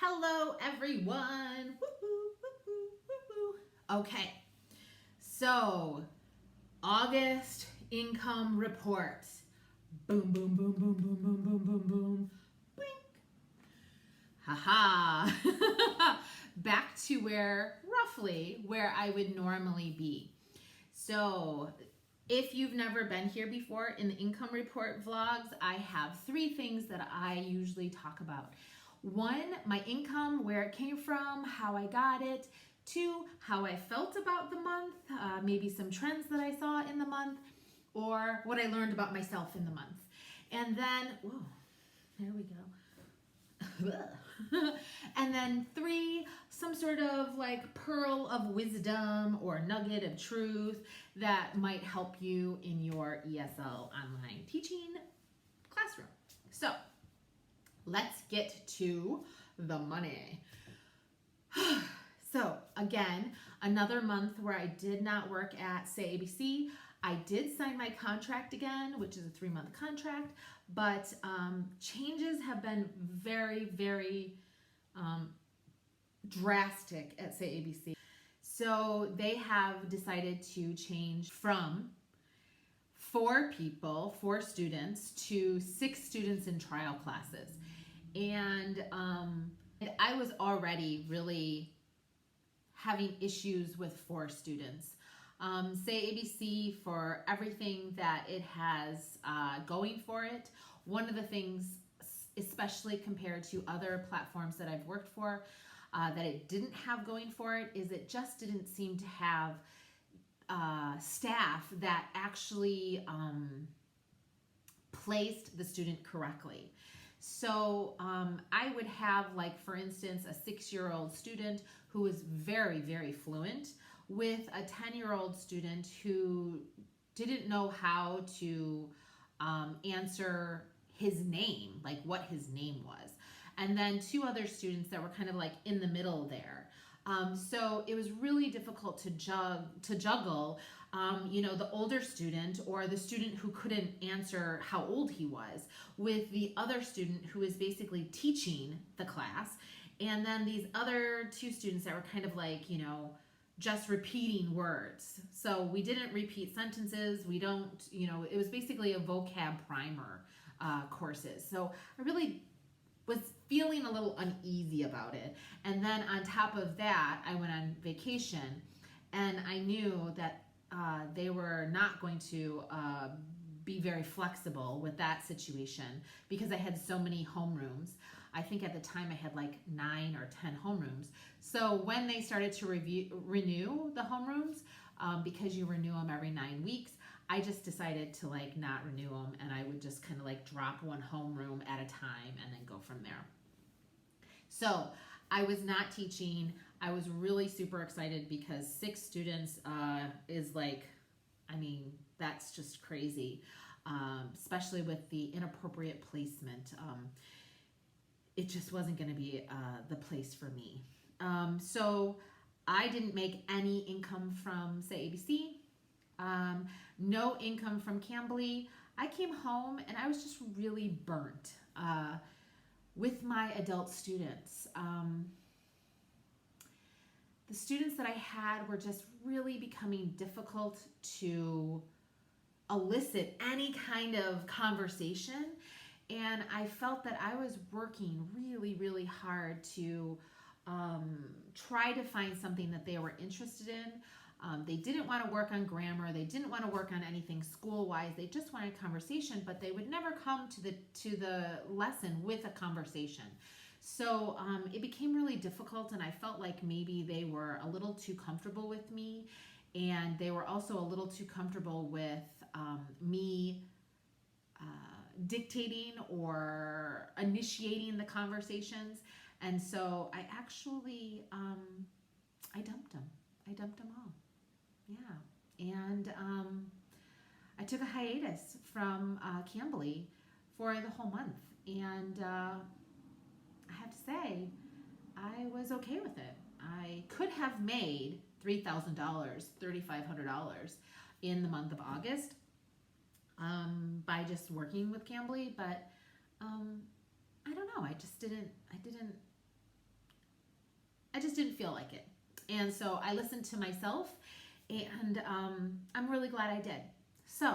Hello, everyone. Woo-hoo, woo-hoo, woo-hoo. Okay, so August income report. Boom, boom, boom, boom, boom, boom, boom, boom, boom. Blink. Haha. Back to roughly where I would normally be. So if you've never been here before in the income report vlogs, I have 3 things that I usually talk about. 1, my income, where it came from, how I got it. 2, how I felt about the month, maybe some trends that I saw in the month, or what I learned about myself in the month. And then, whoa, there we go. And then 3, some sort of like pearl of wisdom or nugget of truth that might help you in your ESL online teaching classroom. So let's get to the money. So again, another month where I did not work at Say ABC. I did sign my contract again, which is a 3-month contract, but changes have been very, very drastic at Say ABC. So they have decided to change from 4 students, to 6 students in trial classes. And I was already really having issues with 4 students. Say ABC, for everything that it has going for it, one of the things, especially compared to other platforms that I've worked for, that it didn't have going for it, is it just didn't seem to have staff that actually placed the student correctly. So I would have, like, for instance, a 6-year-old student who is very, very fluent with a 10-year-old student who didn't know how to answer his name, like what his name was. And then 2 other students that were kind of like in the middle there. So it was really difficult to juggle, the older student, or the student who couldn't answer how old he was, with the other student who is basically teaching the class. And then these other 2 students that were kind of like, just repeating words. So we didn't repeat sentences. We don't, it was basically a vocab primer courses. So I really was feeling a little uneasy about it. And then on top of that, I went on vacation, and I knew that they were not going to be very flexible with that situation, because I had so many homerooms. I think at the time I had like 9 or 10 homerooms. So when they started to renew the homerooms, because you renew them every 9 weeks, I just decided to like not renew them, and I would just kind of like drop one homeroom at a time and then go from there. So I was not teaching. I was really super excited because 6 students is like, that's just crazy, especially with the inappropriate placement. It just wasn't going to be the place for me. So I didn't make any income from, say, ABC. No income from Cambly. I came home and I was just really burnt with my adult students. The students that I had were just really becoming difficult to elicit any kind of conversation. And I felt that I was working really, really hard to try to find something that they were interested in. They didn't want to work on grammar. They didn't want to work on anything school-wise. They just wanted conversation, but they would never come to the lesson with a conversation. So it became really difficult, and I felt like maybe they were a little too comfortable with me, and they were also a little too comfortable with me dictating or initiating the conversations. And so I actually, I dumped them. I dumped them all. Yeah. And I took a hiatus from Cambly for the whole month. And I have to say, I was okay with it. I could have made $3,000, $3,500 in the month of August by just working with Cambly, but I don't know. I didn't didn't feel like it. And so I listened to myself, and I'm really glad I did. So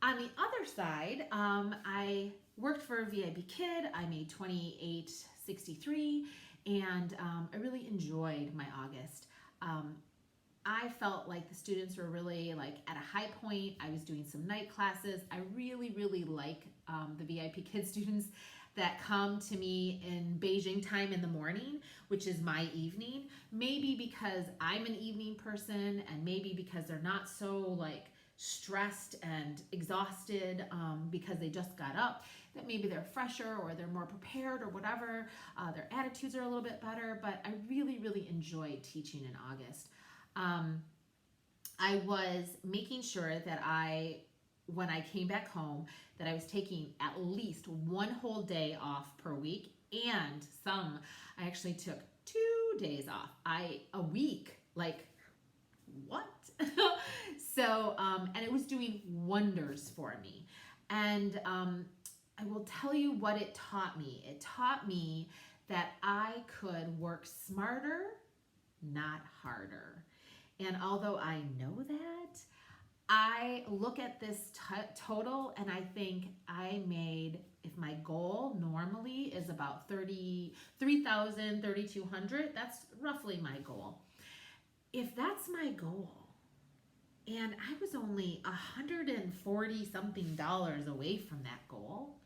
on the other side, I worked for a VIP Kid. I made $28.63, and I really enjoyed my August. I felt like the students were really like at a high point. I was doing some night classes. I really, really like the VIP Kid students that come to me in Beijing time in the morning, which is my evening. Maybe because I'm an evening person, and maybe because they're not so like stressed and exhausted because they just got up, that maybe they're fresher or they're more prepared or whatever. Their attitudes are a little bit better, but I really, really enjoyed teaching in August. I was making sure that when I came back home, that I was taking at least one whole day off per week, and I actually took 2 days off. A week, like what? So, and it was doing wonders for me. And I will tell you what it taught me. It taught me that I could work smarter, not harder. And although I know that, I look at this total and I think I made, if my goal normally is about 3,000, 3,200, that's roughly my goal. If that's my goal, and I was only $140 something away from that goal,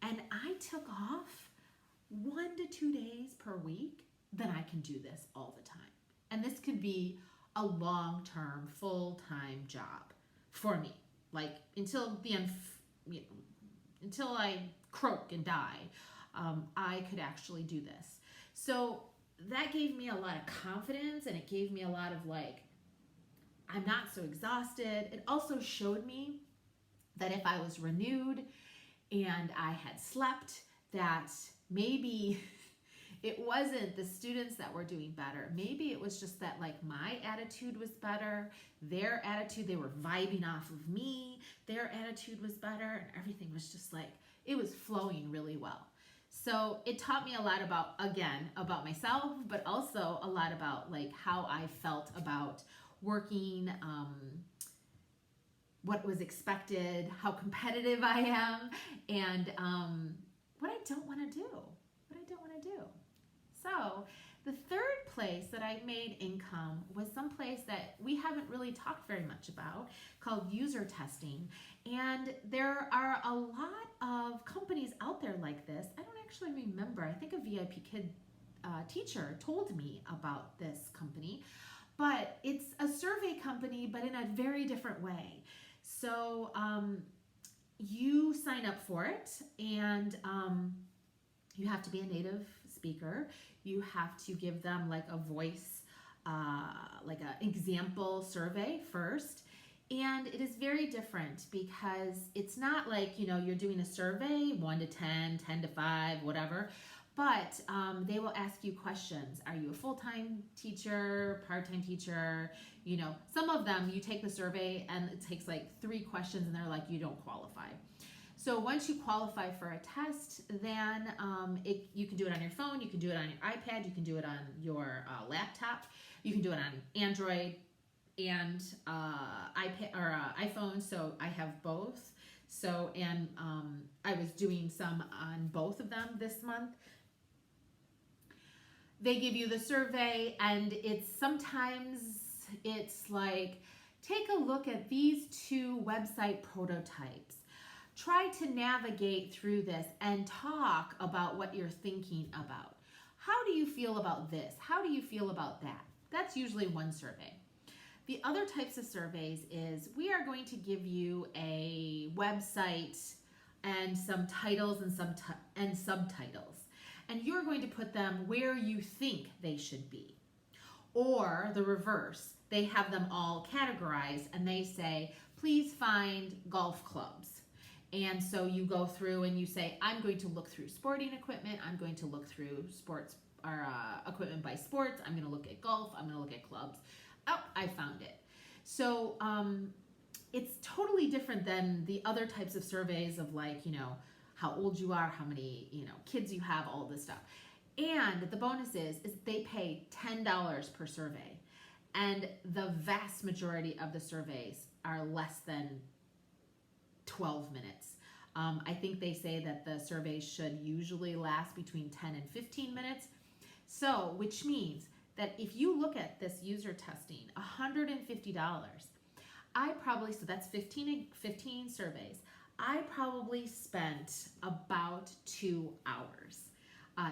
and I took off 1 to 2 days per week, then I can do this all the time. And this could be a long-term, full-time job for me, like until the end, until I croak and die, I could actually do this. So that gave me a lot of confidence, and it gave me a lot of like, I'm not so exhausted. It also showed me that if I was renewed and I had slept, that maybe it wasn't the students that were doing better. Maybe it was just that like my attitude was better, their attitude, they were vibing off of me, their attitude was better, and everything was just like, it was flowing really well. So it taught me a lot about myself, but also a lot about like how I felt about working, what was expected, how competitive I am, and what I don't want to do. So the third place that I made income was someplace that we haven't really talked very much about, called user testing. And there are a lot of companies out there like this. I don't actually remember. I think a VIP Kid teacher told me about this company, but it's a survey company, but in a very different way. So you sign up for it, and you have to be a native speaker. You have to give them like a voice, like an example survey first. And it is very different because it's not like, you're doing a survey, 1 to 10, 10 to 5, whatever. But they will ask you questions. Are you a full-time teacher, part-time teacher? Some of them, you take the survey and it takes like 3 questions and they're like, you don't qualify. So once you qualify for a test, then you can do it on your phone, you can do it on your iPad, you can do it on your laptop, you can do it on Android and iPad or iPhone. So I have both. So and I was doing some on both of them this month. They give you the survey, and sometimes it's like, take a look at these 2 website prototypes. Try to navigate through this and talk about what you're thinking about. How do you feel about this? How do you feel about that? That's usually one survey. The other types of surveys is, we are going to give you a website and some titles and subtitles. And you're going to put them where you think they should be. Or the reverse, they have them all categorized and they say, please find golf clubs. And so you go through and you say, I'm going to look through sporting equipment. I'm going to look through sports or equipment by sports. I'm going to look at golf. I'm going to look at clubs. Oh, I found it. So it's totally different than the other types of surveys of like, how old you are, how many, kids you have, all this stuff. And the bonus is they pay $10 per survey. And the vast majority of the surveys are less than 12 minutes. I think they say that the surveys should usually last between 10 and 15 minutes. So, which means that if you look at this user testing, $150, so that's 15 surveys. I probably spent about 2 hours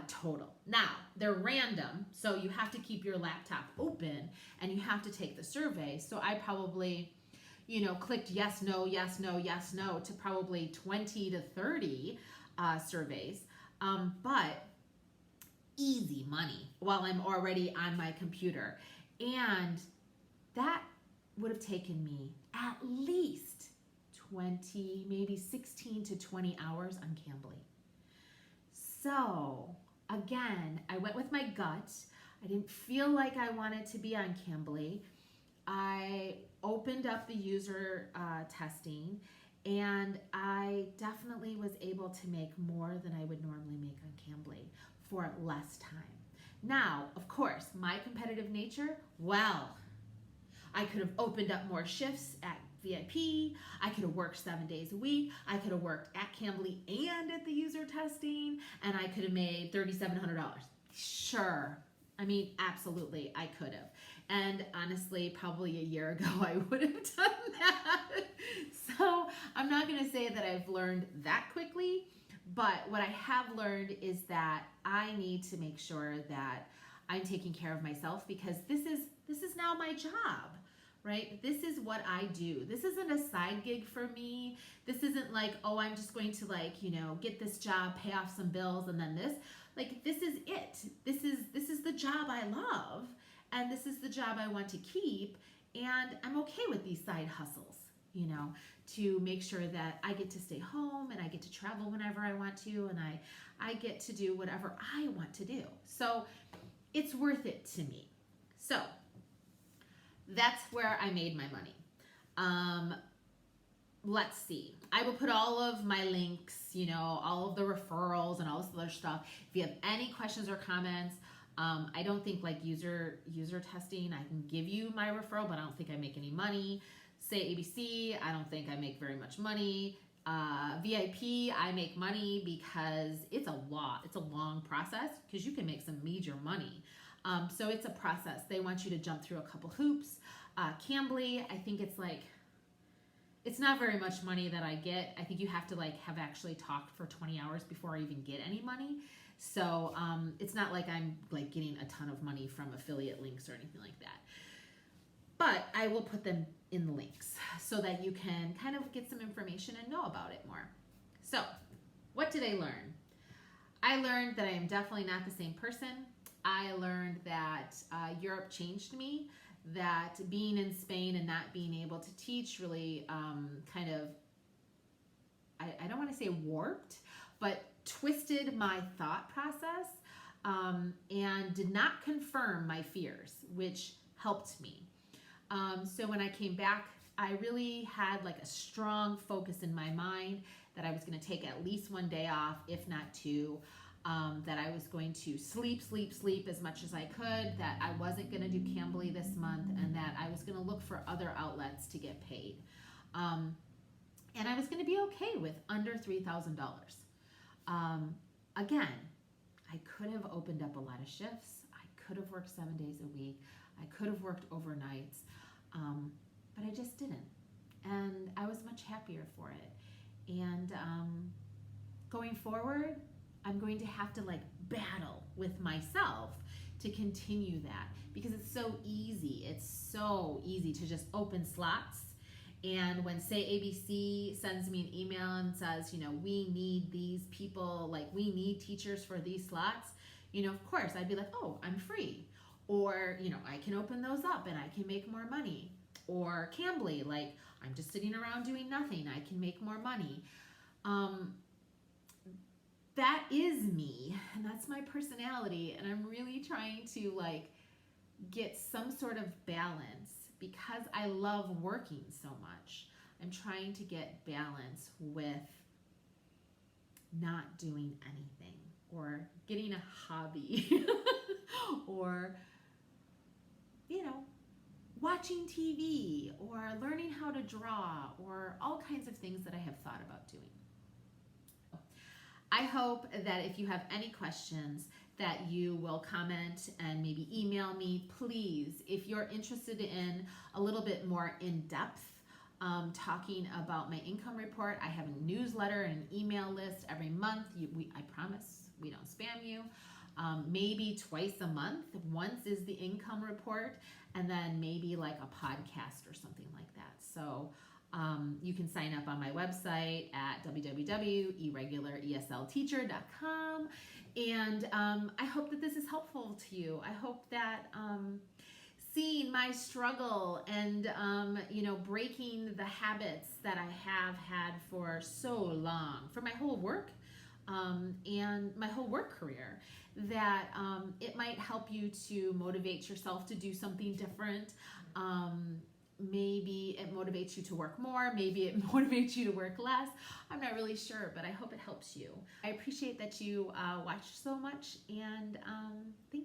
total. Now, they're random, so you have to keep your laptop open and you have to take the survey. So I probably, clicked yes, no, yes, no, yes, no to probably 20 to 30 surveys. But easy money while I'm already on my computer. And that would have taken me at least 20, maybe 16 to 20 hours on Cambly. So again, I went with my gut. I didn't feel like I wanted to be on Cambly. I opened up the user testing, and I definitely was able to make more than I would normally make on Cambly for less time. Now, of course, my competitive nature, I could have opened up more shifts at VIP. I could have worked 7 days a week. I could have worked at Cambly and at the user testing, and I could have made $3,700. Sure. Absolutely, I could have. And honestly, probably a year ago, I would have done that. So I'm not going to say that I've learned that quickly, but what I have learned is that I need to make sure that I'm taking care of myself, because this is now my job. Right? This is what I do. This isn't a side gig for me. This isn't like, oh, I'm just going to get this job, pay off some bills, and then this. This is it. This is the job I love, and this is the job I want to keep, and I'm okay with these side hustles, to make sure that I get to stay home and I get to travel whenever I want to, and I get to do whatever I want to do. So it's worth it to me. So that's where I made my money. Let's see. I will put all of my links, all of the referrals and all this other stuff. If you have any questions or comments, I don't think user testing, I can give you my referral, but I don't think I make any money. Say ABC, I don't think I make very much money. VIP, I make money because it's a long process, because you can make some major money. So it's a process. They want you to jump through a couple hoops. Cambly, I think it's not very much money that I get. I think you have to have actually talked for 20 hours before I even get any money. So it's not like I'm getting a ton of money from affiliate links or anything like that. But I will put them in the links so that you can kind of get some information and know about it more. So what did I learn? I learned that I am definitely not the same person. I learned that Europe changed me, that being in Spain and not being able to teach really I don't want to say warped, but twisted my thought process and did not confirm my fears, which helped me. So when I came back, I really had a strong focus in my mind that I was going to take at least 1 day off, if not 2. That I was going to sleep as much as I could, that I wasn't going to do Cambly this month, and that I was going to look for other outlets to get paid. And I was going to be okay with under $3,000. Again, I could have opened up a lot of shifts. I could have worked 7 days a week. I could have worked overnights, but I just didn't. And I was much happier for it. And going forward, I'm going to have to battle with myself to continue that, because it's so easy. It's so easy to just open slots. And when, say, ABC sends me an email and says, we need these people, we need teachers for these slots, of course, I'd be like, oh, I'm free. Or, I can open those up and I can make more money. Or Cambly, I'm just sitting around doing nothing. I can make more money. That is me, and that's my personality, and I'm really trying to get some sort of balance, because I love working so much. I'm trying to get balance with not doing anything, or getting a hobby or, watching TV or learning how to draw or all kinds of things that I have thought about doing. I hope that if you have any questions that you will comment and maybe email me. Please, if you're interested in a little bit more in-depth talking about my income report, I have a newsletter and an email list every month. I promise we don't spam you. Maybe twice a month. Once is the income report, and then maybe like a podcast or something like that. So you can sign up on my website at www.irregulareslteacher.com. And I hope that this is helpful to you. I hope that seeing my struggle and, breaking the habits that I have had for so long, for my whole work and my whole work career, that it might help you to motivate yourself to do something different. Maybe it motivates you to work more. Maybe it motivates you to work less. I'm not really sure, but I hope it helps you. I appreciate that you watched so much, and thank you.